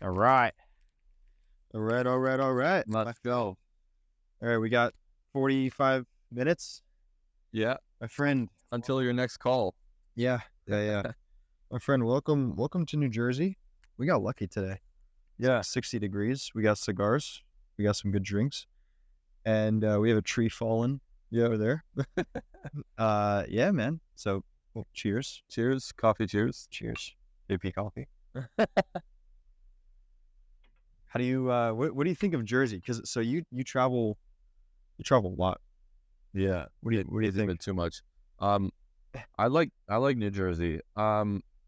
All right. All right. All right. All right. Let's go. All right. We got 45 minutes. Yeah. My friend. Until your next call. Yeah. Yeah. My friend, welcome to New Jersey. We got lucky today. Yeah. 60 degrees. We got cigars. We got some good drinks. And we have a tree fallen over there. Yeah, man. So, well, cheers. Cheers. Coffee. Cheers. Cheers. JP coffee. How do you, what do you think of Jersey? Because so you travel a lot. Yeah. What do you think? A bit too much. I like New Jersey.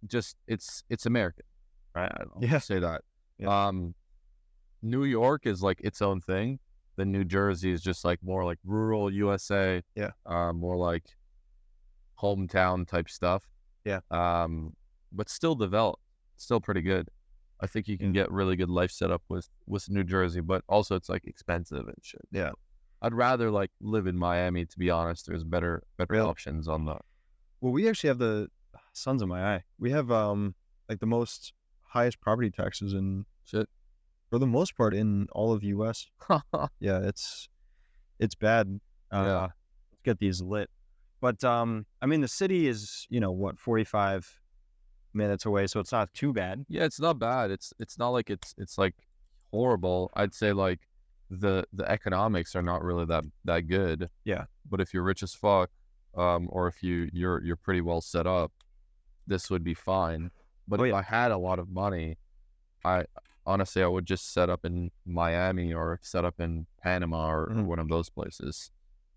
Just it's American, right? I'll say that. Yeah. New York is like its own thing. Then New Jersey is just like more like rural USA. Yeah. More like hometown type stuff. Yeah. But still developed. Still pretty good. I think you can get really good life set up with New Jersey, but also it's like expensive and shit. Yeah. I'd rather like live in Miami, to be honest. There's better options on the. Well, we actually have the Sons of my eye. We have like the most highest property taxes in shit for the most part in all of US. Yeah, it's bad. Yeah. Let's get these lit. But I mean the city is, 45 minutes away, so it's not too bad. Yeah, it's not bad. It's not like it's like horrible. I'd say like the economics are not really that good. Yeah. But if you're rich as fuck, or if you're pretty well set up, this would be fine. But if I had a lot of money, I honestly would just set up in Miami or set up in Panama or one of those places.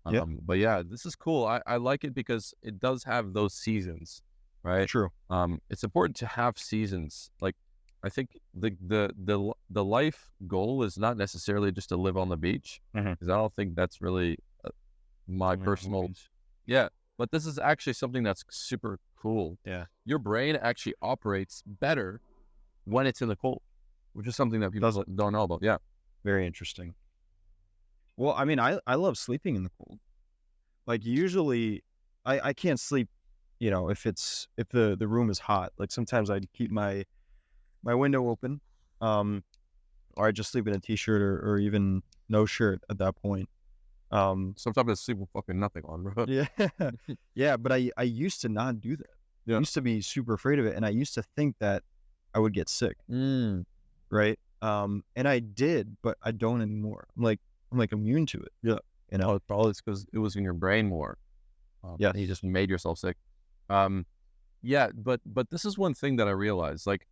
But yeah, this is cool. I like it because it does have those seasons, right? True. It's important to have seasons. Like I think the life goal is not necessarily just to live on the beach, because I don't think that's really my personal. Yeah, but this is actually something that's super cool. Yeah, your brain actually operates better when it's in the cold, which is something that people don't know about. Yeah, very interesting. Well, I mean, I love sleeping in the cold. Like usually, I can't sleep. If the room is hot. Like sometimes I'd keep my window open, or I just sleep in a t-shirt or even no shirt at that point. Sometimes I sleep with fucking nothing on, bro. Yeah. Yeah, but I used to not do that. Yeah. I used to be super afraid of it, and I used to think that I would get sick. Right? And I did, but I don't anymore. I'm like immune to it. Yeah. Probably it's because it was in your brain more. Yeah. You just made yourself sick. Yeah, but this is one thing that I realized. Like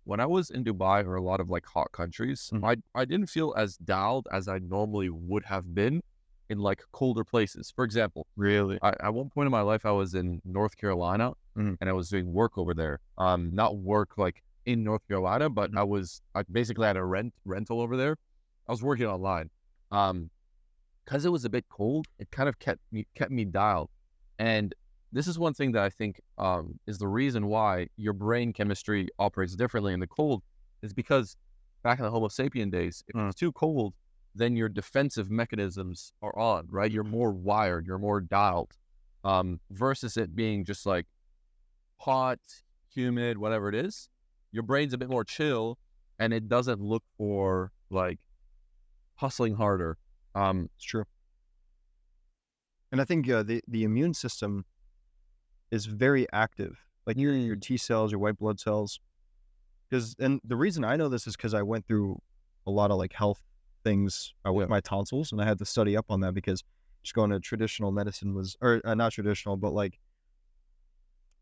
when I was in Dubai or a lot of like hot countries, I didn't feel as dialed as I normally would have been in like colder places. For example, really, at one point in my life, I was in North Carolina and I was doing work over there. Not work like in North Carolina, but I basically had a rental over there. I was working online. Because it was a bit cold, it kind of kept me dialed. And this is one thing that I think is the reason why your brain chemistry operates differently in the cold, is because back in the Homo sapien days, if it's too cold, then your defensive mechanisms are on, right? You're more wired, you're more dialed, versus it being just like hot, humid, whatever it is. Your brain's a bit more chill, and it doesn't look for like hustling harder. It's true. And I think the immune system is very active, like your T cells, your white blood cells. And the reason I know this is because I went through a lot of like health things with my tonsils, and I had to study up on that because just going to traditional medicine was, or not traditional, but like,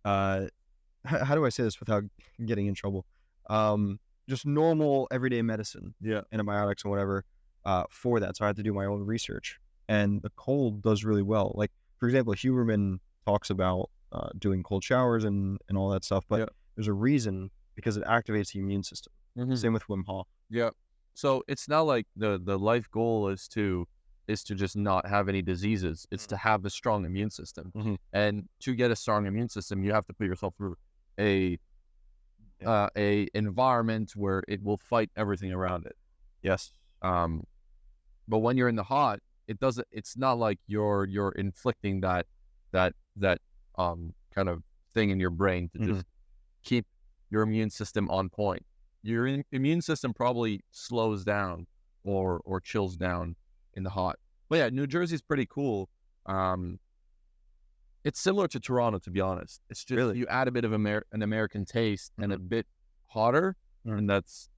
how do I say this without getting in trouble? Just normal everyday medicine, antibiotics and whatever, for that. So I had to do my own research, and the cold does really well. Like for example, Huberman talks about doing cold showers and all that stuff, but there's a reason, because it activates the immune system. Same with Wim Hof. Yeah. So it's not like the life goal is to just not have any diseases. It's to have a strong immune system. And to get a strong immune system, you have to put yourself through a environment where it will fight everything around it. Yes. But when you're in the hot, it's not like you're inflicting that kind of thing in your brain to just keep your immune system on point. your immune system probably slows down or chills down in the hot. But yeah, New Jersey's pretty cool. It's similar to Toronto, to be honest. It's just you add a bit of an American taste and a bit hotter, and that's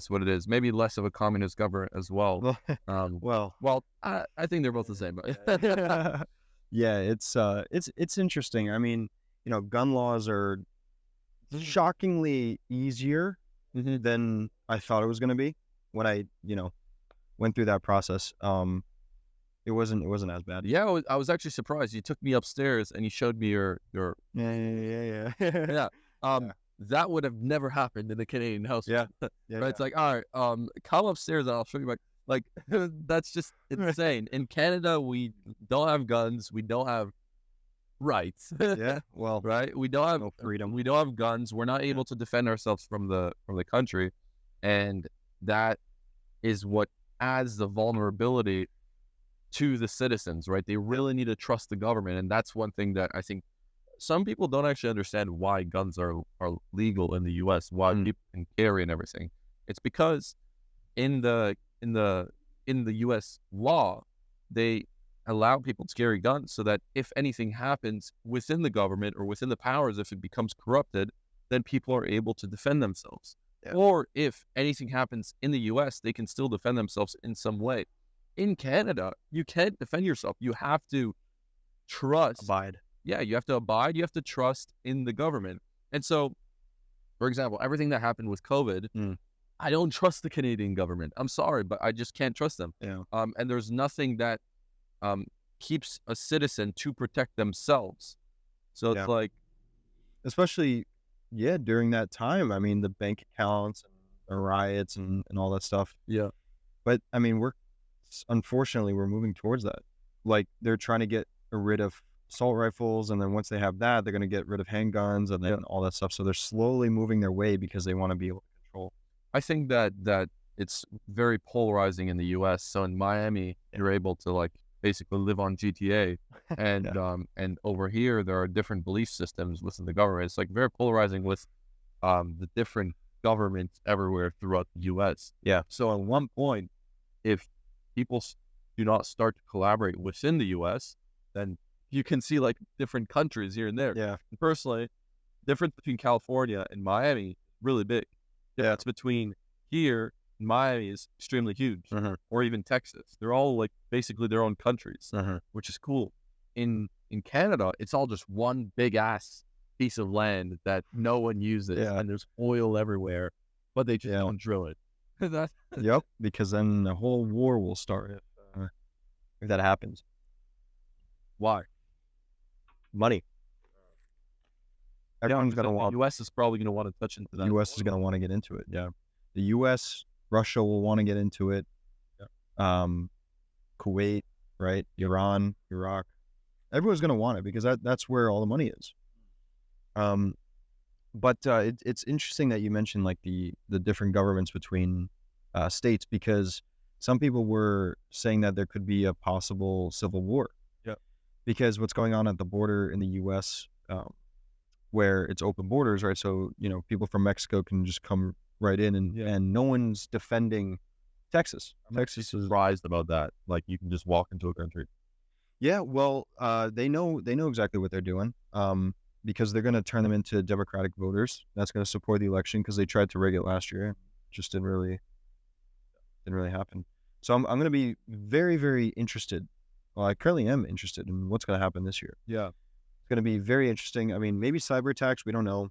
what it is. Maybe less of a communist government as well. Well, I think they're both the same. But yeah, it's interesting. I mean, gun laws are shockingly easier than I thought it was going to be when I, went through that process. It wasn't as bad. Yeah, I was actually surprised. You took me upstairs and you showed me your Yeah. yeah. That would have never happened in a Canadian house. Yeah. Right? It's like, all right, come upstairs and I'll show you like that's just insane. In Canada, we don't have guns, we don't have rights. Yeah. Well, right? We don't have no freedom. We don't have guns. We're not able to defend ourselves from the country. And that is what adds the vulnerability to the citizens, right? They really need to trust the government. And that's one thing that I think some people don't actually understand why guns are legal in the US, why people can carry and everything. It's because in the US law, they allow people to carry guns so that if anything happens within the government or within the powers, if it becomes corrupted, then people are able to defend themselves. Yeah. Or if anything happens in the US, they can still defend themselves in some way. In Canada, you can't defend yourself. You have to trust. Abide. Yeah, you have to abide. You have to trust in the government. And so, for example, everything that happened with COVID, I don't trust the Canadian government. I'm sorry, but I just can't trust them. Yeah. And there's nothing that keeps a citizen to protect themselves. So it's like, especially, during that time. I mean, the bank accounts and the riots and all that stuff. Yeah. But I mean, unfortunately, we're moving towards that. Like, they're trying to get rid of assault rifles, and then once they have that, they're going to get rid of handguns and then all that stuff. So they're slowly moving their way because they want to be able to control. I think that it's very polarizing in the US. So in Miami, you're able to like basically live on GTA, and and over here there are different belief systems within the government. It's like very polarizing with the different governments everywhere throughout the US. Yeah. So at one point, if people do not start to collaborate within the US, then you can see like different countries here and there. Yeah. And personally, difference between California and Miami is really big. Yeah. It's between here and Miami is extremely huge, or even Texas. They're all like basically their own countries, which is cool. In Canada, it's all just one big ass piece of land that no one uses, and there's oil everywhere, but they just don't drill it. Yep, because then the whole war will start if that happens. Why? Money. Everyone's going to want. The U.S. is probably going to want to touch into that. The U.S. is going to want to get into it. Yeah, the U.S., Russia will want to get into it. Yeah. Kuwait, right? Iran, Iraq. Everyone's going to want it because that's where all the money is. But it's interesting that you mentioned like the different governments between states, because some people were saying that there could be a possible civil war. Yeah. Because what's going on at the border in the U.S., where it's open borders, right? So, people from Mexico can just come right in and no one's defending Texas. Texas is surprised about that. Like, you can just walk into a country. Yeah, well, they know exactly what they're doing. Because they're going to turn them into Democratic voters. That's going to support the election because they tried to rig it last year. Just didn't really happen. So I'm going to be very, very interested. Well, I currently am interested in what's going to happen this year. Yeah. It's going to be very interesting. I mean, maybe cyber attacks. We don't know.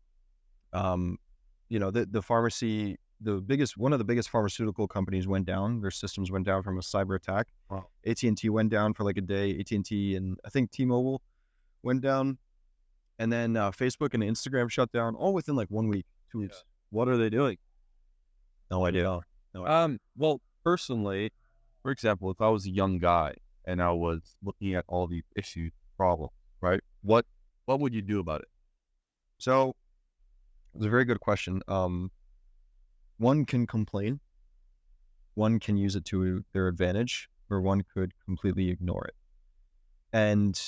The pharmacy, one of the biggest pharmaceutical companies went down. Their systems went down from a cyber attack. Wow. AT&T went down for like a day. AT&T and I think T-Mobile went down. And then Facebook and Instagram shut down all within like 1 week, 2 weeks. Yeah. What are they doing? No idea. Well, personally, for example, if I was a young guy and I was looking at all these issues, problems, right? What would you do about it? So it's a very good question. One can complain. One can use it to their advantage, or one could completely ignore it. And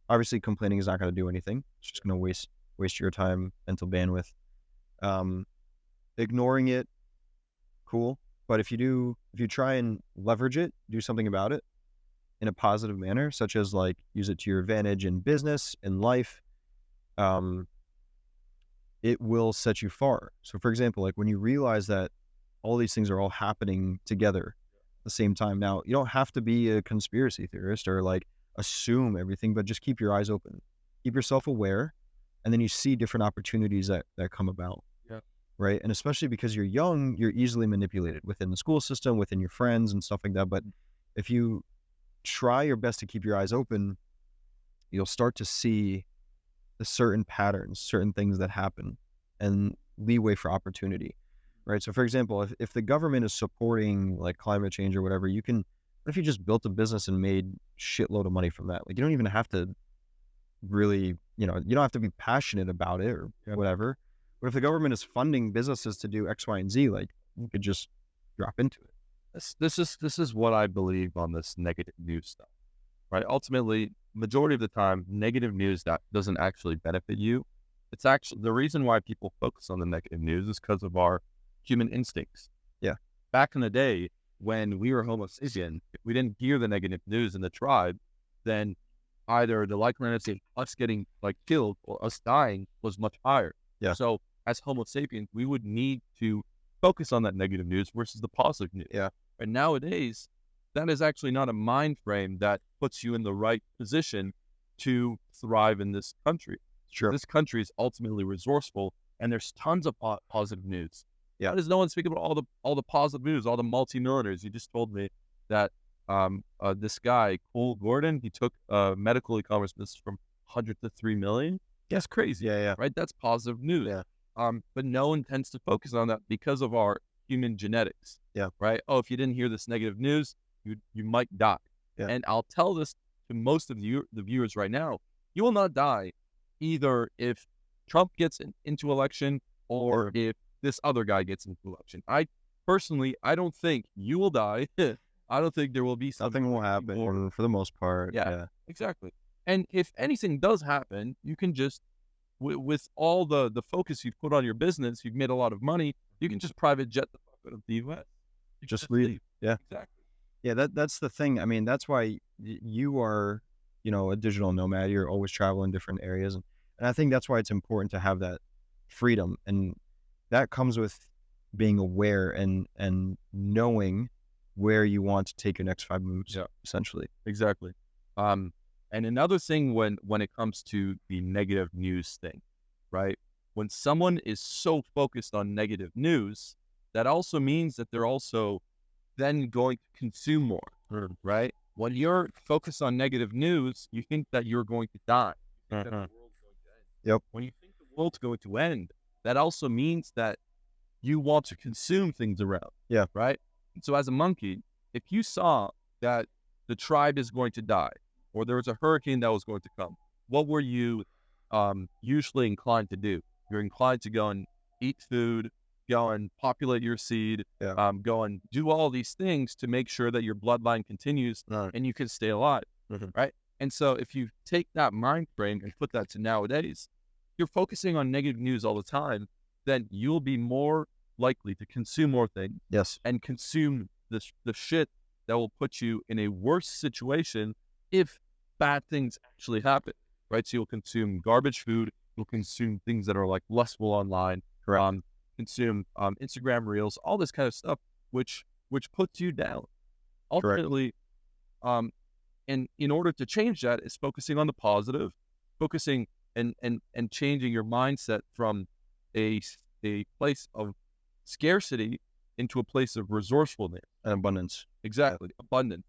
obviously, complaining is not going to do anything. It's just going to waste your time, mental bandwidth. Ignoring it cool. But if you try and leverage it, do something about it in a positive manner, such as like use it to your advantage in business, in life, um, it will set you far. So for example, like when you realize that all these things are all happening together at the same time. Now, you don't have to be a conspiracy theorist or like assume everything, but just keep your eyes open. Keep yourself aware, and then you see different opportunities that come about. Yeah. Right. And especially because you're young, you're easily manipulated within the school system, within your friends and stuff like that. But if you try your best to keep your eyes open, you'll start to see the certain patterns, certain things that happen, and leeway for opportunity, right? So for example, if the government is supporting like climate change or whatever, what if you just built a business and made shitload of money from that? Like you don't even have to really, you don't have to be passionate about it or whatever. But if the government is funding businesses to do X, Y, and Z, like you could just drop into it. This is what I believe on this negative news stuff, right? Ultimately, majority of the time, negative news that doesn't actually benefit you. It's actually the reason why people focus on the negative news is because of our human instincts. Yeah. Back in the day, when we were Homo sapien, if we didn't hear the negative news in the tribe, then either the likelihood of us getting like killed or us dying was much higher. Yeah. So as Homo sapiens, we would need to focus on that negative news versus the positive news. Yeah. And nowadays, that is actually not a mind frame that puts you in the right position to thrive in this country. Sure. This country is ultimately resourceful, and there's tons of positive news. Yeah. Why does no one speak about all the positive news, all the multi-millionaires? You just told me that this guy, Cole Gordon, he took medical e-commerce business from 100 to 3 million. That's crazy. Yeah. Right? That's positive news. Yeah. But no one tends to focus on that because of our human genetics. Yeah. Right? Oh, if you didn't hear this negative news, you might die. Yeah. And I'll tell this to most of the viewers right now, you will not die either if Trump gets into election or if this other guy gets into election. I don't think you will die. I don't think there will be something. Nothing will happen for the most part. Yeah, exactly. And if anything does happen, you can just, with all the focus you've put on your business, you've made a lot of money, you can just private jet the fuck out of the U.S. Just leave. Yeah. Exactly. Yeah, that's the thing. I mean, that's why you are, a digital nomad. You're always traveling different areas. And I think that's why it's important to have that freedom. And that comes with being aware and knowing where you want to take your next 5 moves, essentially. Exactly. And another thing when it comes to the negative news thing, right? When someone is so focused on negative news, that also means that they're also then going to consume more, right? When you're focused on negative news, you think that you're going to die. You think that the world's going to end. Yep. When you think the world's going to end, that also means that you want to consume things around. Yeah. Right? And so as a monkey, if you saw that the tribe is going to die, or there was a hurricane that was going to come, what were you usually inclined to do? You're inclined to go and eat food, go and populate your seed, go and do all these things to make sure that your bloodline continues and you can stay alive, right? And so if you take that mind frame and put that to nowadays, you're focusing on negative news all the time, then you'll be more likely to consume more things and consume the shit that will put you in a worse situation if bad things actually happen, right? So you'll consume garbage food, you'll consume things that are like lustful online, consume Instagram reels, all this kind of stuff, which puts you down. Ultimately, and in order to change that is focusing on the positive, focusing and changing your mindset from a place of scarcity into a place of resourcefulness and abundance. Exactly, abundance.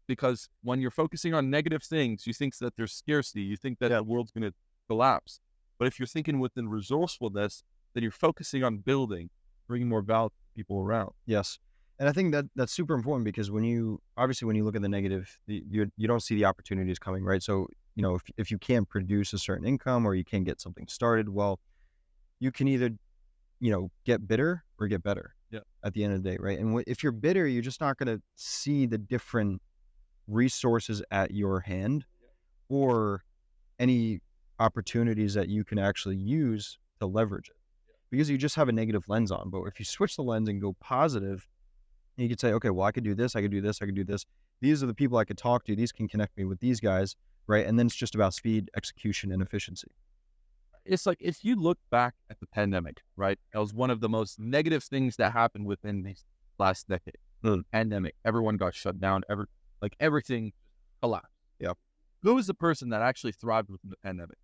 Because when you're focusing on negative things, you think that there's scarcity, you think that the world's going to collapse. But if you're thinking within resourcefulness, then you're focusing on building, bringing more value to people around. Yes. And I think that's super important because when you look at the negative, you don't see the opportunities coming, right? So, if you can't produce a certain income or you can't get something started, well, you can either, get bitter or get better at the end of the day, right? And if you're bitter, you're just not going to see the different resources at your hand or any opportunities that you can actually use to leverage it. because you just have a negative lens on. But if you switch the lens and go positive, you could say, okay, well, I could do this, I could do this, I could do this. These are the people I could talk to. These can connect me with these guys, right? And then it's just about speed, execution, and efficiency. It's like, if you look back at the pandemic, right? That was one of the most negative things that happened within the last decade. The pandemic, everyone got shut down. Everything collapsed. Yeah. Who was the person that actually thrived within the pandemic?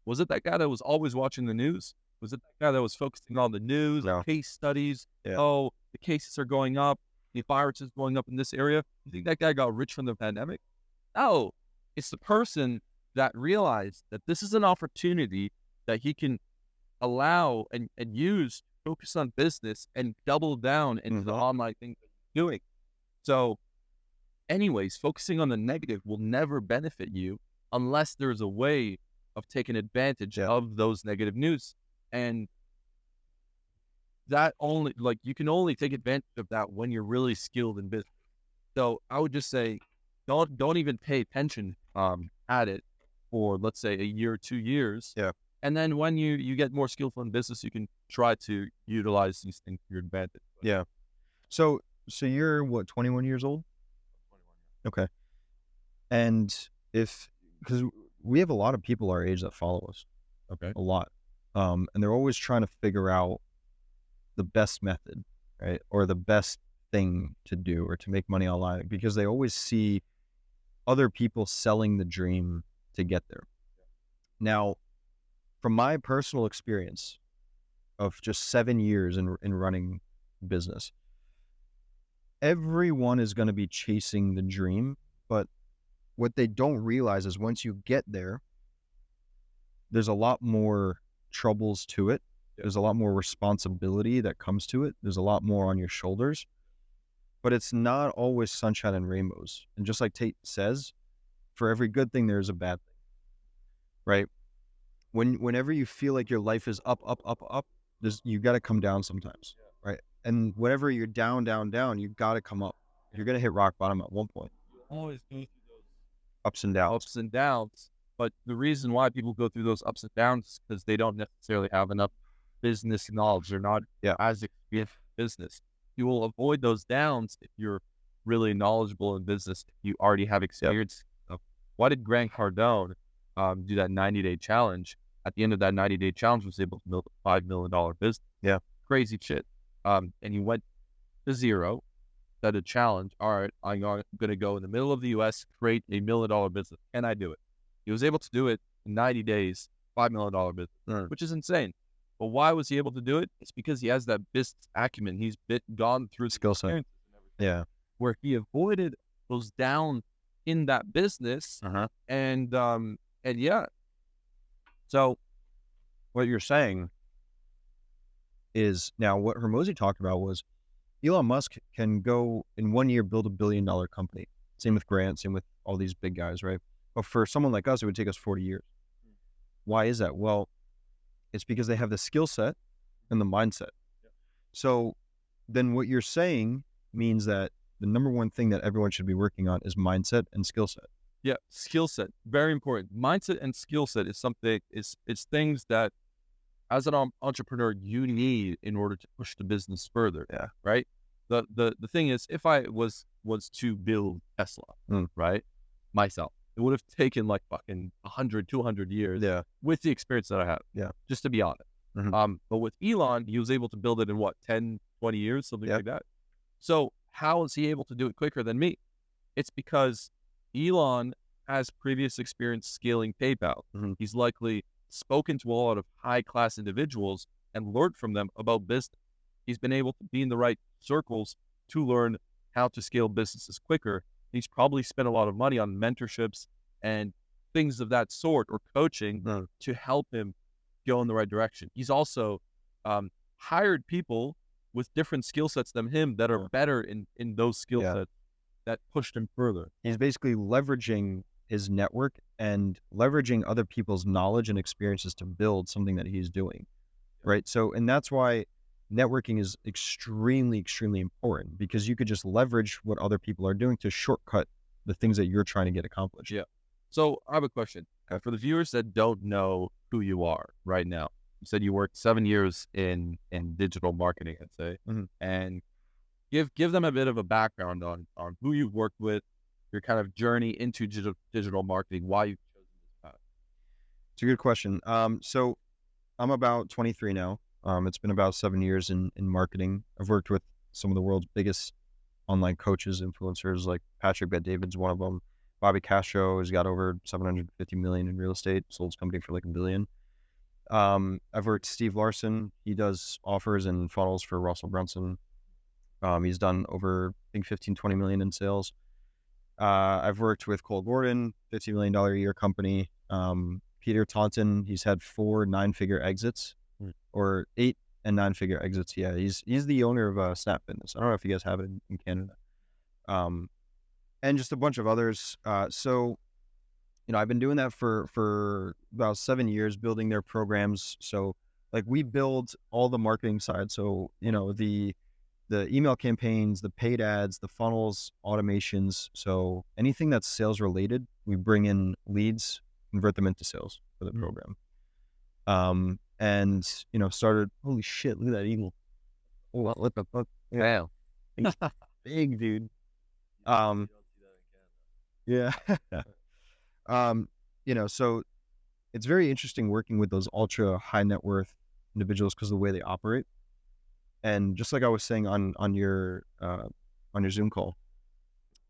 Was it that guy that was always watching the news? Was it that guy that was focusing on the news, No. case studies? Yeah. Oh, the cases are going up. The virus is going up in this area. You think that guy got rich from the pandemic? No. It's the person that realized that this is an opportunity that he can allow and use, focus on business and double down into the online thing that he's doing. So anyways, focusing on the negative will never benefit you unless there's a way of taking advantage of those negative news. And that only, you can only take advantage of that when you're really skilled in business. So I would just say, don't even pay attention at it for, let's say, a year, 2 years. Yeah. And then when you get more skillful in business, you can try to utilize these things to your advantage. Yeah. So you're what, 21 years old? 21. Okay. And because we have a lot of people our age that follow us. Okay. A lot. And they're always trying to figure out the best method, right? Or the best thing to do or to make money online, because they always see other people selling the dream to get there. Now, from my personal experience of just 7 years in running business, everyone is going to be chasing the dream, but what they don't realize is once you get there, there's a lot more troubles to it. There's a lot more responsibility that comes to it. There's a lot more on your shoulders, but it's not always sunshine and rainbows. And just like Tate says, for every good thing, there's a bad thing, right? Whenever you feel like your life is up, you got to come down sometimes, right? And whenever you're down, you got to come up. You're going to hit rock bottom at one point. Always go through those ups and downs. But the reason why people go through those ups and downs is because they don't necessarily have enough business knowledge. They're not as experienced in business. You will avoid those downs if you're really knowledgeable in business. If you already have experience. Why did Grant Cardone do that 90-day challenge? At the end of that 90-day challenge, was able to build a $5 million business. Yeah. Crazy shit. And he went to zero, set a challenge. All right, I'm going to go in the middle of the U.S., create a $1 million business. Can I do it? He was able to do it in 90 days, $5 million business, which is insane. But why was he able to do it? It's because he has that business acumen. He's gone through skill set. Yeah. Where he avoided those down in that business. And yeah. So what you're saying is, now what Hormozi talked about was Elon Musk can go in 1 year build $1 billion company. Same with Grant, same with all these big guys, right? But for someone like us, it would take us 40 years. Why is that? Well, it's because they have the skill set and the mindset. So then what you're saying means that the number one thing that everyone should be working on is mindset and skill set. Yeah, skill set, very important. Mindset and skill set is something, it's things that as an entrepreneur you need in order to push the business further. Yeah. Right. The thing is, if I was to build Tesla, right, myself, it would have taken like fucking 100, 200 years. Yeah. With the experience that I have. Yeah. Just to be honest. But with Elon, he was able to build it in what, 10, 20 years, something like that. So how is he able to do it quicker than me? It's because Elon has previous experience scaling PayPal. He's likely spoken to a lot of high-class individuals and learned from them about business. He's been able to be in the right circles to learn how to scale businesses quicker. He's probably spent a lot of money on mentorships and things of that sort, or coaching to help him go in the right direction. He's also hired people with different skill sets than him that are better in those skill sets that pushed him further. He's basically leveraging his network and leveraging other people's knowledge and experiences to build something that he's doing, right? So, and that's why networking is extremely, extremely important, because you could just leverage what other people are doing to shortcut the things that you're trying to get accomplished. Yeah. So I have a question for the viewers that don't know who you are right now. You said you worked 7 years in digital marketing, I'd say, and give them a bit of a background on who you've worked with, your kind of journey into digital marketing, why you've chosen this path. It's a good question. So I'm about 23 now. It's been about 7 years in marketing. I've worked with some of the world's biggest online coaches, influencers, like Patrick Bet-David's one of them. Bobby Castro has got over 750 million in real estate, sold his company for like $1 billion. I've worked with Steve Larson. He does offers and funnels for Russell Brunson. He's done over, I think, 15, 20 million in sales. I've worked with Cole Gordon, $50 million a year company. Peter Taunton, he's had 4 9-figure exits, or 8 and 9-figure exits. Yeah, he's the owner of Snap Fitness. I don't know if you guys have it in Canada. And just a bunch of others. So, I've been doing that for about 7 years, building their programs. So, like, we build all the marketing side. So, the email campaigns, the paid ads, the funnels, automations. So anything that's sales related, we bring in leads, convert them into sales for the program. And, started, holy shit, look at that eagle. Oh, what the fuck? Wow. He's big, dude. Yeah. So it's very interesting working with those ultra high net worth individuals because of the way they operate. And just like I was saying on your Zoom call,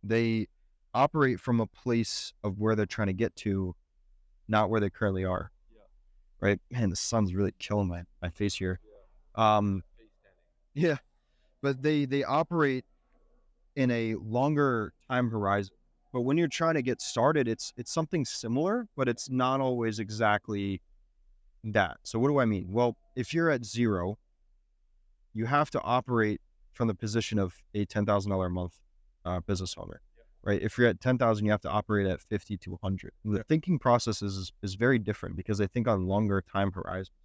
they operate from a place of where they're trying to get to, not where they currently are. Yeah. Right? Man, the sun's really killing my face here. Yeah. But they operate in a longer time horizon. But when you're trying to get started, it's something similar, but it's not always exactly that. So what do I mean? Well, if you're at 0, you have to operate from the position of a $10,000 a month business owner, right? If you're at 10,000, you have to operate at 50 to 100. The thinking process is very different because they think on longer time horizons.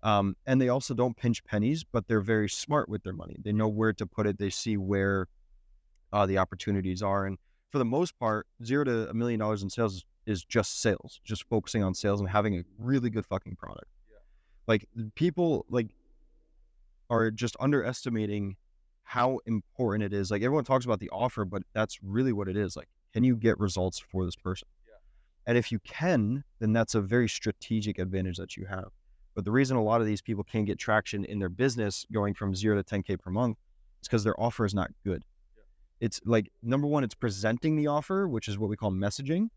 And they also don't pinch pennies, but they're very smart with their money. They know where to put it. They see where the opportunities are. And for the most part, $0 to $1 million in sales is just sales, just focusing on sales and having a really good fucking product. Like, people are just underestimating how important it is. Like, everyone talks about the offer, but that's really what it is. Like, can you get results for this person? Yeah. And if you can, then that's a very strategic advantage that you have. But the reason a lot of these people can't get traction in their business going from 0 to 10K per month is because their offer is not good. Yeah. It's like, number one, it's presenting the offer, which is what we call messaging,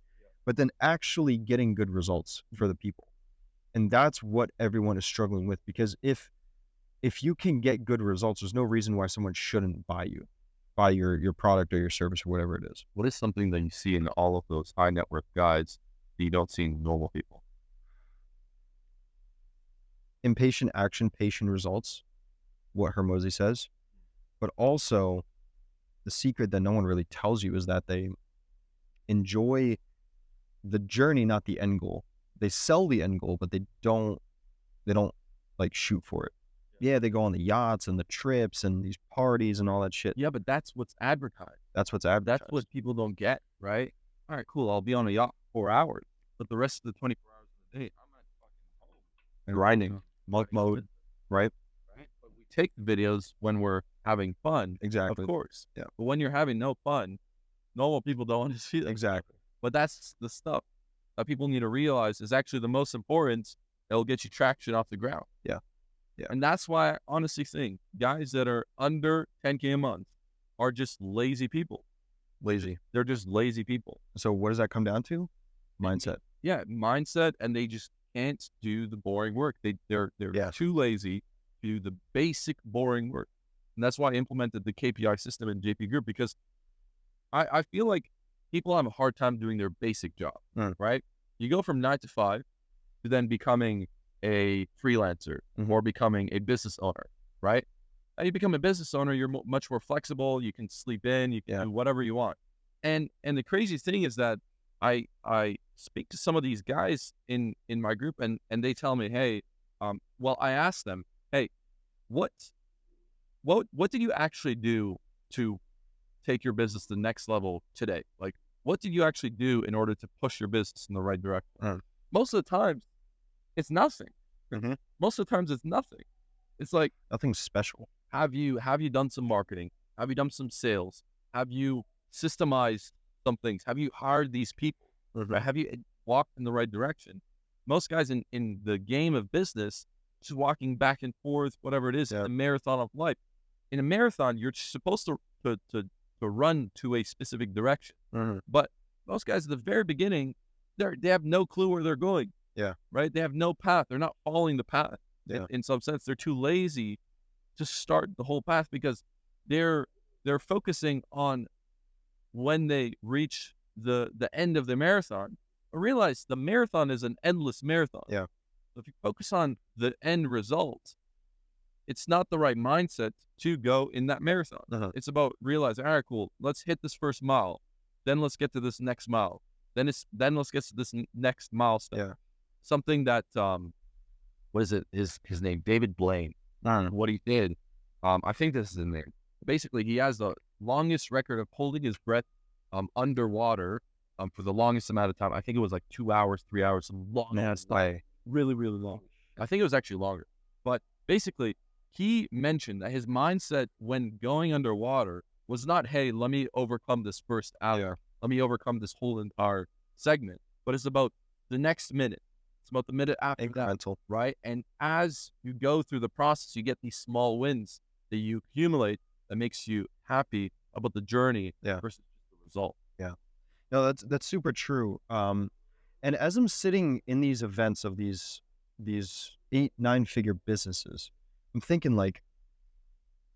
but then actually getting good results for the people. And that's what everyone is struggling with, because if you can get good results, there's no reason why someone shouldn't buy your product or your service or whatever it is. What is something that you see in all of those high net worth guys that you don't see in normal people? Impatient action, patient results, what Hormozi says. But also, the secret that no one really tells you is that they enjoy the journey, not the end goal. They sell the end goal, but they don't like shoot for it. Yeah, they go on the yachts and the trips and these parties and all that shit. Yeah, but that's what's advertised. That's what's advertised. That's what people don't get, right? All right, cool. I'll be on a yacht for 4 hours, but the rest of the 24 hours of the day, I'm at fucking home. And grinding, monk mode, right? Right. But we take the videos when we're having fun. Exactly. Of course. Yeah. But when you're having no fun, normal people don't want to see that. Exactly. But that's the stuff that people need to realize is actually the most important. That'll get you traction off the ground. Yeah. Yeah. And that's why I honestly think guys that are under 10K a month are just lazy people. Lazy. They're just lazy people. So what does that come down to? Mindset. Yeah, mindset, and they just can't do the boring work. They're too lazy to do the basic boring work. And that's why I implemented the KPI system in JP Group, because I feel like people have a hard time doing their basic job, right? You go from 9 to 5 to then becoming a freelancer or becoming a business owner, right? Now you become a business owner, you're much more flexible. You can sleep in, you can do whatever you want. And the crazy thing is that I speak to some of these guys in my group, and they tell me, hey, well, I asked them, hey, what did you actually do to take your business to the next level today? Like, what did you actually do in order to push your business in the right direction? Most of the times, it's nothing. Mhm. Most of the times it's nothing. It's like, Nothing special. have you done some marketing? Have you done some sales? Have you systemized some things? Have you hired these people? Mhm. Right? Have you walked in the right direction? Most guys in the game of business just walking back and forth, whatever it is, Yeah. the marathon of life. In a marathon, you're supposed to run to a specific direction. Mhm. But most guys at the very beginning, they have no clue where they're going. Yeah. Right? They have no path. They're not following the path. Yeah. In some sense, they're too lazy to start the whole path because they're focusing on when they reach the end of the marathon. I realize the marathon is an endless marathon. Yeah. So if you focus on the end result, it's not the right mindset to go in that marathon. Uh-huh. It's about realizing, all right, cool, let's hit this first mile, then let's get to this next mile, then let's get to this next milestone. Yeah. Something that what is it? His name, David Blaine. What he did, I think this is in there. Basically, he has the longest record of holding his breath underwater for the longest amount of time. I think it was like 2 hours, 3 hours, some long. Man, it's like Really, really long. I think it was actually longer. But basically, he mentioned that his mindset when going underwater was not, hey, let me overcome this first hour. Yeah. Let me overcome this whole entire segment. But it's about the next minute. It's about the minute after that, incremental. right? And as you go through the process, you get these small wins that you accumulate that makes you happy about the journey Yeah. versus just the result. Yeah. No, that's super true. And as I'm sitting in these events of these 8-9 figure businesses, I'm thinking like,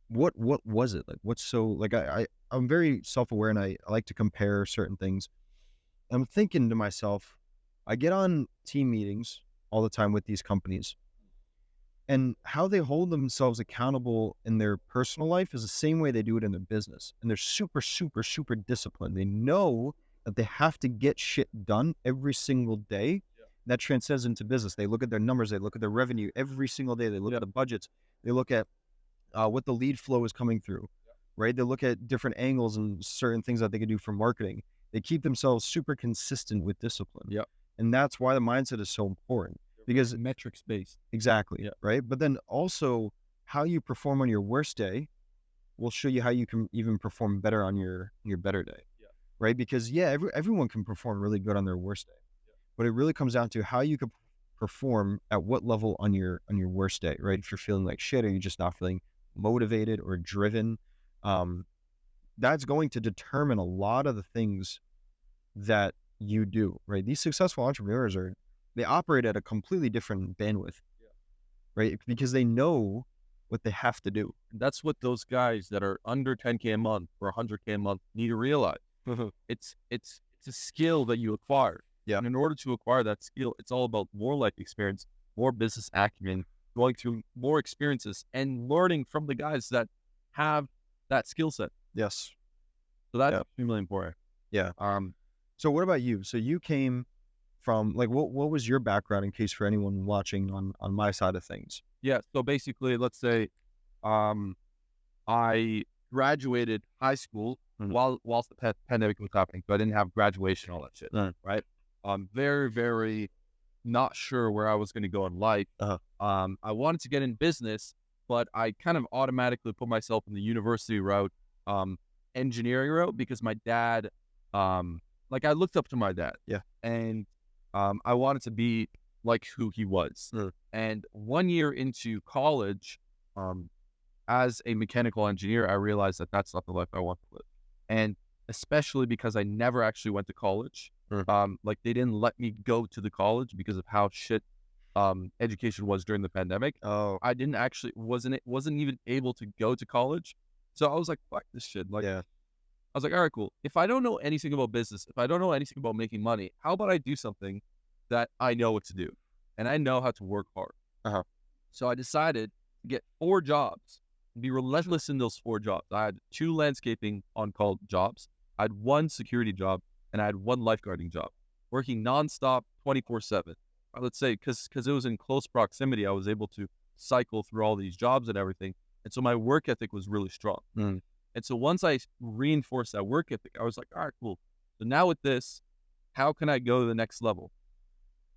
what was it like? What's so like? I'm very self aware and I like to compare certain things. I'm thinking to myself, I get on team meetings all the time with these companies, and how they hold themselves accountable in their personal life is the same way they do it in their business. And they're super, super, super disciplined. They know that they have to get shit done every single day. Yeah. That transcends into business. They look at their numbers. They look at their revenue every single day. They look at the budgets. They look at what the lead flow is coming through, right? They look at different angles and certain things that they can do for marketing. They keep themselves super consistent with discipline. Yep. And that's why the mindset is so important. Because metrics based. Exactly. Yeah. Right. But then also how you perform on your worst day will show you how you can even perform better on your better day. Yeah. Right. Because everyone can perform really good on their worst day. Yeah. But it really comes down to how you can perform at what level on your worst day. Right. If you're feeling like shit or you're just not feeling motivated or driven, that's going to determine a lot of the things that you do. Right. These successful entrepreneurs they operate at a completely different bandwidth, right? Because they know what they have to do. And that's what those guys that are under 10K a month or 100K a month need to realize. It's a skill that you acquire. Yeah. And in order to acquire that skill, it's all about more life experience, more business acumen, going through more experiences and learning from the guys that have that skill set. Yes. So that's extremely important. Yeah. So what about you? So you came from like what was your background in case for anyone watching on my side of things? Yeah. So basically, let's say I graduated high school whilst the pandemic was happening, so I didn't have graduation, all that shit. Right. I'm very, very not sure where I was going to go in life. I wanted to get in business, but I kind of automatically put myself in the university route, engineering route, because my dad, like I looked up to my dad. Yeah. And I wanted to be like who he was. And 1 year into college, as a mechanical engineer, I realized that that's not the life I want to live. And especially because I never actually went to college. Like they didn't let me go to the college because of how shit education was during the pandemic. I didn't actually wasn't even able to go to college. So I was like, fuck this shit. Like, I was like, all right, cool. If I don't know anything about business, if I don't know anything about making money, how about I do something that I know what to do and I know how to work hard. So I decided to get 4 jobs and be relentless in those 4 jobs. I had 2 landscaping on-call jobs. I had 1 security job and I had 1 lifeguarding job, working nonstop 24/7. Let's say, because it was in close proximity, I was able to cycle through all these jobs and everything. And so my work ethic was really strong. And so once I reinforced that work ethic, I was like, all right, cool. So now with this, how can I go to the next level?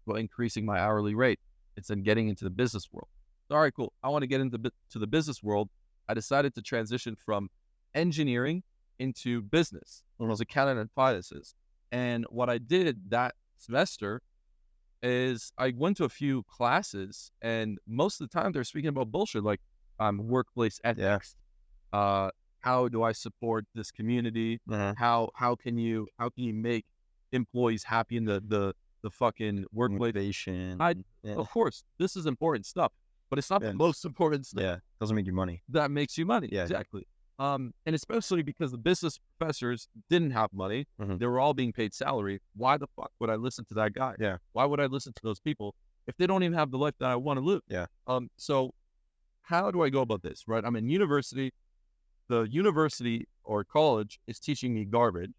Well, increasing my hourly rate, It's in getting into the business world. So, all right, cool. I want to get into the business world. I decided to transition from engineering into business. It was accounting and finances. And what I did that semester is I went to a few classes, and most of the time they're speaking about bullshit like workplace ethics. How do I support this community? How can you make employees happy in the fucking workplace? Motivation. Of course, this is important stuff, but it's not the most important stuff. Yeah, doesn't make you money. That makes you money. Yeah, exactly. And especially because the business professors didn't have money. They were all being paid salary. Why the fuck would I listen to that guy? Yeah. Why would I listen to those people if they don't even have the life that I want to live? Yeah. So how do I go about this, right? I'm in university. The university or college is teaching me garbage,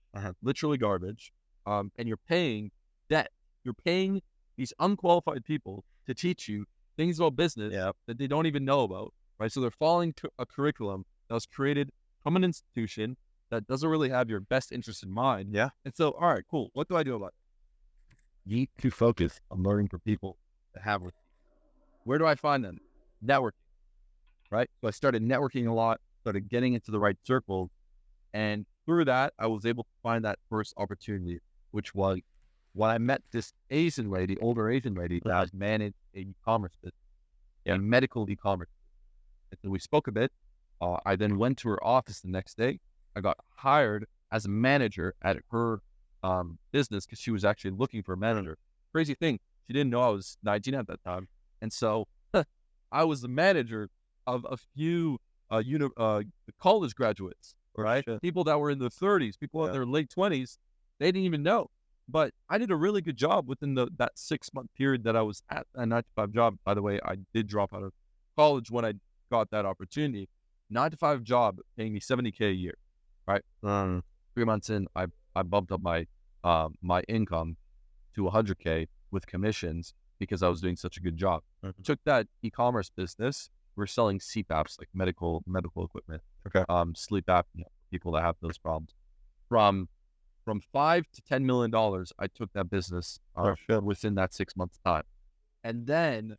literally garbage. And you're paying debt. You're paying these unqualified people to teach you things about business that they don't even know about, right? So they're following a curriculum that was created from an institution that doesn't really have your best interest in mind. Yeah. And so, all right, cool. What do I do about it? You need to focus on learning from people that have it. Where do I find them? Networking, right? So I started networking a lot, started getting into the right circles. And through that, I was able to find that first opportunity, which was when I met this Asian lady, older Asian lady, that managed a e-commerce business, a medical e-commerce business. And so we spoke a bit. I then went to her office the next day. I got hired as a manager at her business because she was actually looking for a manager. Crazy thing, she didn't know I was 19 at that time. And so I was the manager of a few college graduates, right? People that were in their 30s, people in their late 20s, they didn't even know. But I did a really good job within that 6-month period that I was at a 9-to-5 job. By the way, I did drop out of college when I got that opportunity. 9-to-5 job paying me $70K a year, right? 3 months in, I bumped up my my income to $100K with commissions because I was doing such a good job. Took that e-commerce business. We're selling CPAPs, like medical equipment. Sleep apnea, people that have those problems. From $5 to $10 million, I took that business within that 6 months time. And then,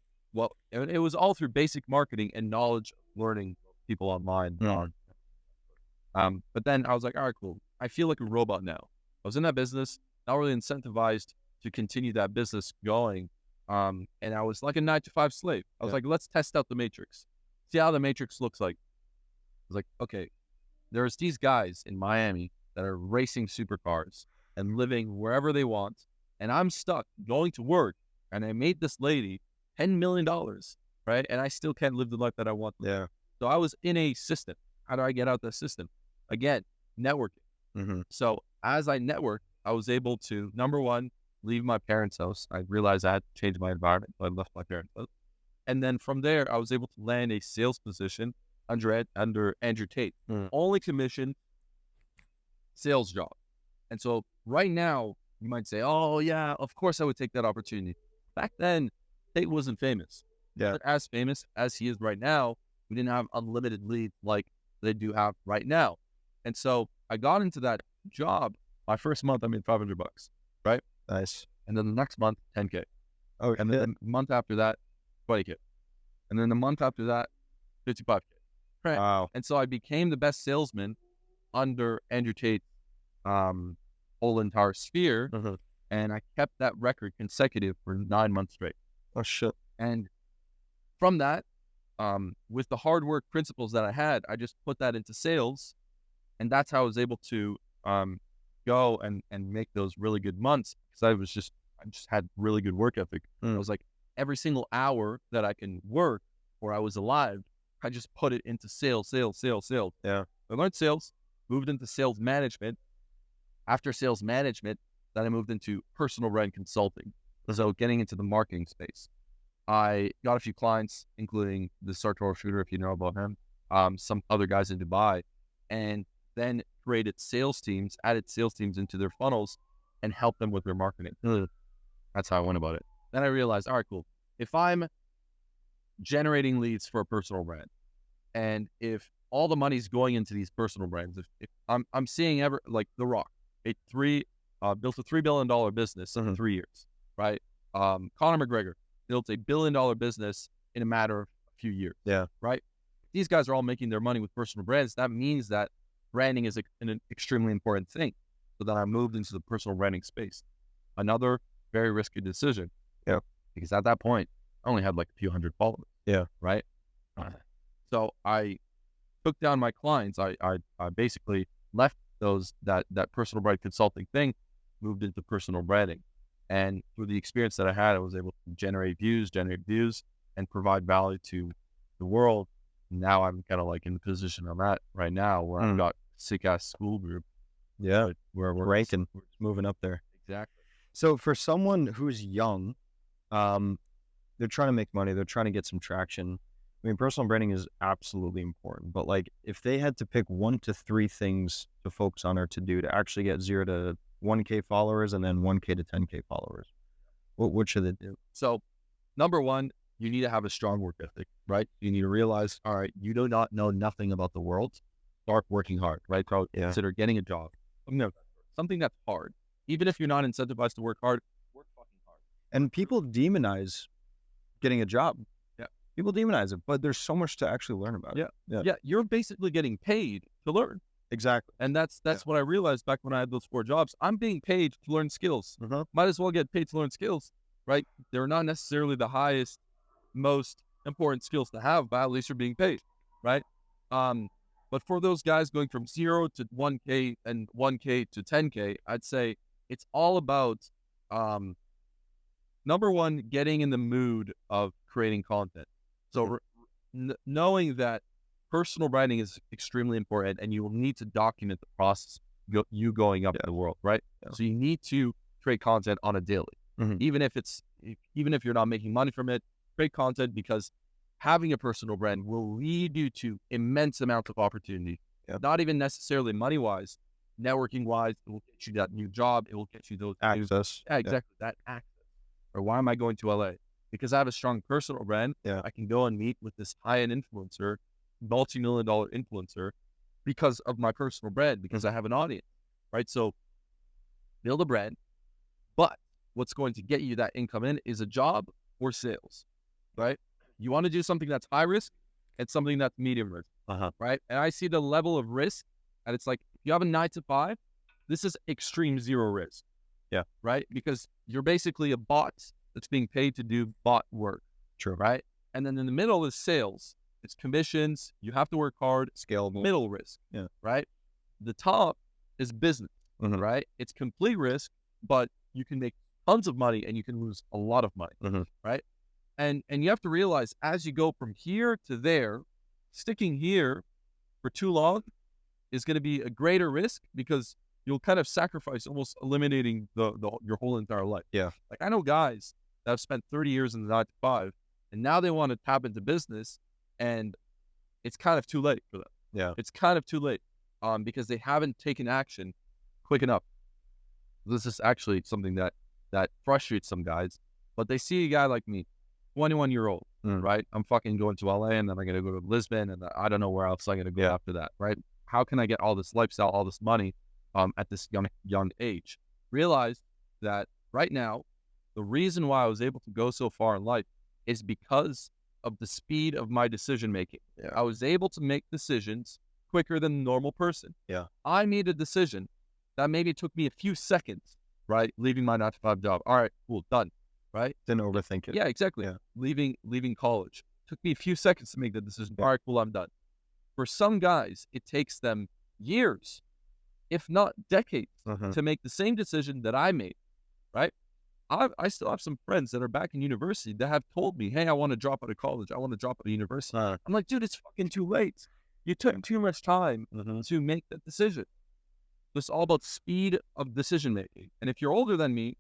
it was all through basic marketing and knowledge learning people online. But then I was like, all right, cool. I feel like a robot now. I was in that business, not really incentivized to continue that business going. And I was like a 9-to-5 slave. I was like, let's test out the matrix. See how the matrix looks like. I was like, okay, there's these guys in Miami that are racing supercars and living wherever they want. And I'm stuck going to work. And I made this lady $10 million, right? And I still can't live the life that I want. Yeah. So I was in a system. How do I get out the system? Again, networking. So as I networked, I was able to, number one, leave my parents' house. I realized I had to change my environment. So I left my parents' house. And then from there, I was able to land a sales position under Andrew Tate. Only commission sales job. And so right now, you might say, oh, yeah, of course I would take that opportunity. Back then, Tate wasn't famous. But as famous as he is right now, we didn't have unlimited leads like they do have right now. And so I got into that job. My first month, I made $500, right? Nice. And then the next month, 10K. Oh, and then the month after that, 20K. And then the month after that, 55K. Right. Wow. And so I became the best salesman under Andrew Tate's whole entire sphere. And I kept that record consecutive for 9 months straight. Oh, shit. And from that, with the hard work principles that I had, I just put that into sales. And that's how I was able to go and make those really good months, because I just had really good work ethic. I was like, every single hour that I can work or I was alive, I just put it into sales. Yeah. I learned sales, moved into sales management. After sales management, then I moved into personal brand consulting. So getting into the marketing space. I got a few clients, including the Sartor shooter, if you know about him, some other guys in Dubai, and then created sales teams, added sales teams into their funnels and helped them with their marketing. That's how I went about it. Then I realized, all right, cool. If I'm generating leads for a personal brand, and if all the money's going into these personal brands, if I'm seeing like The Rock, built a $3 billion business in 3 years, right? Conor McGregor, built a $1 billion business in a matter of a few years. Yeah. Right. These guys are all making their money with personal brands. That means that branding is an extremely important thing. So then I moved into the personal branding space. Another very risky decision. Yeah. Because at that point, I only had like a few hundred followers. Yeah. Right. So I took down my clients. I basically left that personal brand consulting thing, moved into personal branding. And through the experience that I had, I was able to generate views, and provide value to the world. Now I'm kind of like in the position I'm at right now, where I've got a sick-ass school group. Yeah, where we're ranking, moving up there. Exactly. So for someone who's young, they're trying to make money, they're trying to get some traction. I mean, personal branding is absolutely important, but like if they had to pick 1 to 3 things to focus on or to do to actually get 0 to 1K followers and then 1K to 10K followers, what should they do? So number one, you need to have a strong work ethic, right? You need to realize, all right, you do not know nothing about the world. Start working hard, right? So consider getting a job. Something that's hard. Even if you're not incentivized to work hard, work fucking hard. And people demonize getting a job. Yeah. People demonize it, but there's so much to actually learn about it. Yeah. You're basically getting paid to learn. Exactly. And that's what I realized back when I had those 4 jobs. I'm being paid to learn skills. Might as well get paid to learn skills, right? They're not necessarily the highest, most important skills to have, but at least you're being paid, right? But for those guys going from 0 to 1K and 1K to 10K, I'd say it's all about, number one, getting in the mood of creating content. So knowing that personal branding is extremely important, and you will need to document the process, you going up in the world, right? So you need to create content on a daily, even if you're not making money from it. Create content, because having a personal brand will lead you to immense amounts of opportunity. Not even necessarily money wise, networking wise. It will get you that new job. It will get you those access. Exactly. That access. Or why am I going to LA? Because I have a strong personal brand. I can go and meet with this high-end influencer, multi-million-dollar influencer, because of my personal brand, because I have an audience, right? So build a brand, but what's going to get you that income in is a job or sales, right? You want to do something that's high risk and something that's medium risk, right? And I see the level of risk, and it's like, if you have a 9 to 5, this is extreme 0 risk. Right? Because you're basically a bot that's being paid to do bot work. True. Right? And then in the middle is sales. It's commissions. You have to work hard. Scalable. Middle risk. Right? The top is business. Right? It's complete risk, but you can make tons of money and you can lose a lot of money. Right? And you have to realize, as you go from here to there, sticking here for too long is going to be a greater risk, because you'll kind of sacrifice almost eliminating your whole entire life. Like, I know guys that have spent 30 years in the 9 to 5, and now they want to tap into business, and it's kind of too late for them. It's kind of too late, because they haven't taken action quick enough. This is actually something that frustrates some guys, but they see a guy like me, 21-year-old, right? I'm fucking going to LA, and then I'm going to go to Lisbon, and I don't know where else I'm going to go after that, right? How can I get all this lifestyle, all this money, at this young age? Realize that right now, the reason why I was able to go so far in life is because of the speed of my decision making. I was able to make decisions quicker than the normal person. I made a decision that maybe took me a few seconds, right? Leaving my 9 to 5 job. All right, cool, done, right? Didn't overthink it. Yeah, exactly. Leaving college. Took me a few seconds to make the decision. All right, cool, I'm done. For some guys, it takes them years, if not decades, to make the same decision that I made, right? I still have some friends that are back in university that have told me, hey, I want to drop out of college. I want to drop out of university. I'm like, dude, it's fucking too late. You took too much time to make that decision. It's all about speed of decision making. And if you're older than me,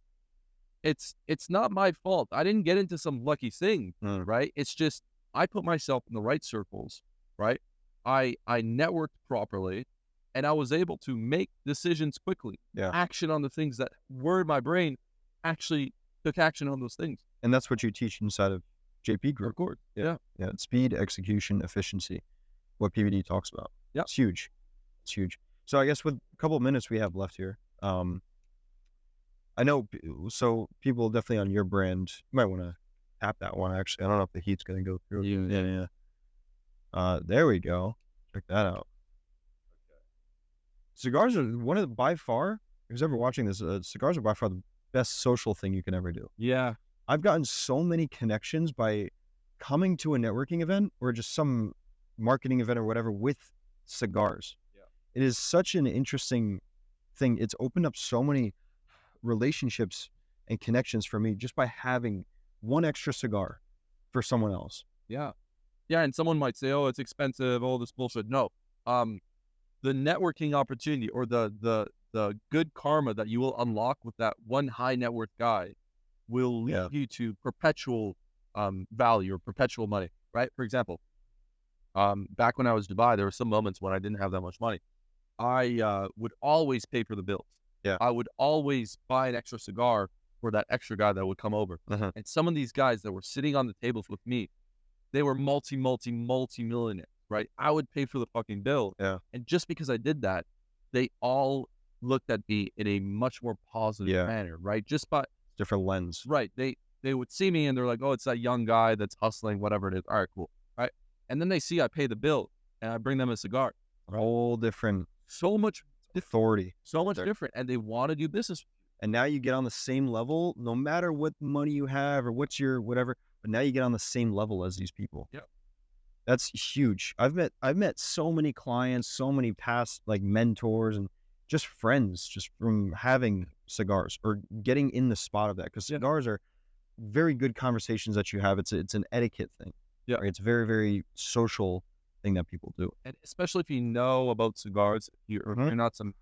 it's not my fault. I didn't get into some lucky thing, right? It's just, I put myself in the right circles, right? I networked properly, and I was able to make decisions quickly. Action on the things that were in my brain, actually took action on those things. And that's what you teach inside of JP Group. Of course. Yeah. Speed, execution, efficiency, what PVD talks about. It's huge. It's huge. So I guess with a couple of minutes we have left here, I know, so people definitely on your brand, you might want to tap that one. Actually, I don't know if the heat's gonna go through. Yeah. There we go. Check that out. Cigars are one of the, by far, who's ever watching this, cigars are by far the best social thing you can ever do. Yeah. I've gotten so many connections by coming to a networking event or just some marketing event or whatever with cigars. Yeah. It is such an interesting thing. It's opened up so many relationships and connections for me just by having one extra cigar for someone else. Yeah. Yeah. And someone might say, oh, it's expensive, all this bullshit. No. The networking opportunity or the good karma that you will unlock with that one high net worth guy will lead you to perpetual value or perpetual money, right? For example, back when I was in Dubai, there were some moments when I didn't have that much money. I would always pay for the bills. Yeah. I would always buy an extra cigar for that extra guy that would come over. And some of these guys that were sitting on the tables with me, they were multi-millionaires, right? I would pay for the fucking bill. Yeah. And just because I did that, they all looked at me in a much more positive manner, right? Just by different lens. Right. They would see me and they're like, oh, it's that young guy that's hustling, whatever it is. All right, cool. Right. And then they see I pay the bill and I bring them a cigar. A whole different So much authority. So much different. And they want to do business. And now you get on the same level, no matter what money you have or what's your whatever, but now you get on the same level as these people. Yeah. That's huge. I've met so many clients, so many past like mentors and just friends just from having cigars or getting in the spot of that. Because cigars are very good conversations that you have. It's an etiquette thing. Yeah. Right? It's very, very social thing that people do. And especially if you know about cigars, if you're not some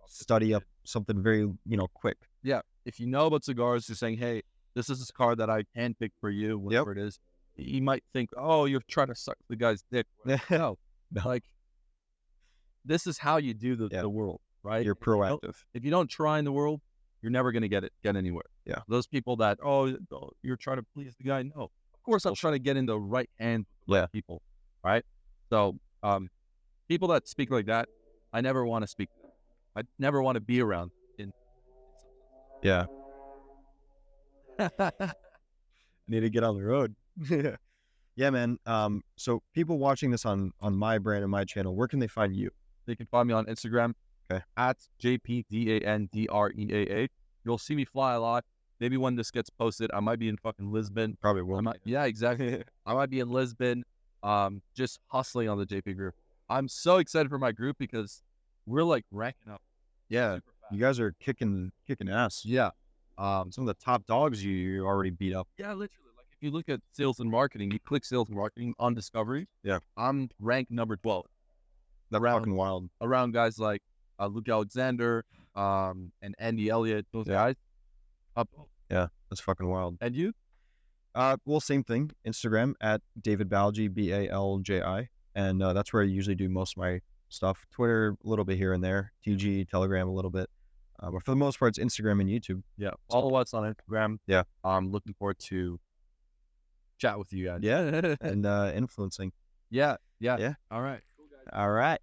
study up something very, quick. Yeah. If you know about cigars, you're saying, hey, this is a cigar that I can pick for you, whatever it is. You might think, oh, you're trying to suck the guy's dick. No. Like, this is how you do the world, right? You're proactive. If you don't try in the world, you're never going to get anywhere. Yeah. Those people that, you're trying to please the guy. No. Of course, I'm trying to get in the right hands with people, right? So, people that speak like that, I never want to speak to them. I never want to be around. Yeah. Need to get on the road. Yeah, man. So people watching this on my brand and my channel, where can they find you? They can find me on Instagram at JPDANDREAA. You'll see me fly a lot. Maybe when this gets posted, I might be in fucking Lisbon. Probably will. Yeah, exactly. I might be in Lisbon, just hustling on the JP group. I'm so excited for my group because we're like ranking up. Yeah, you guys are kicking ass. Yeah. Some of the top dogs you already beat up. Yeah, literally. Like if you look at sales and marketing, you click sales and marketing on Discovery. Yeah. I'm ranked number 12. That's fucking wild. Around guys like Luke Alexander, and Andy Elliott, those guys. Yeah, that's fucking wild. And you? Well, same thing. Instagram at David Balji, Balji, and that's where I usually do most of my stuff. Twitter, a little bit here and there. TG, Telegram, a little bit. But for the most part, it's Instagram and YouTube. Yeah. Follow us on Instagram. Yeah. I'm looking forward to chat with you guys. Yeah. And influencing. Yeah. Yeah. All right. All right.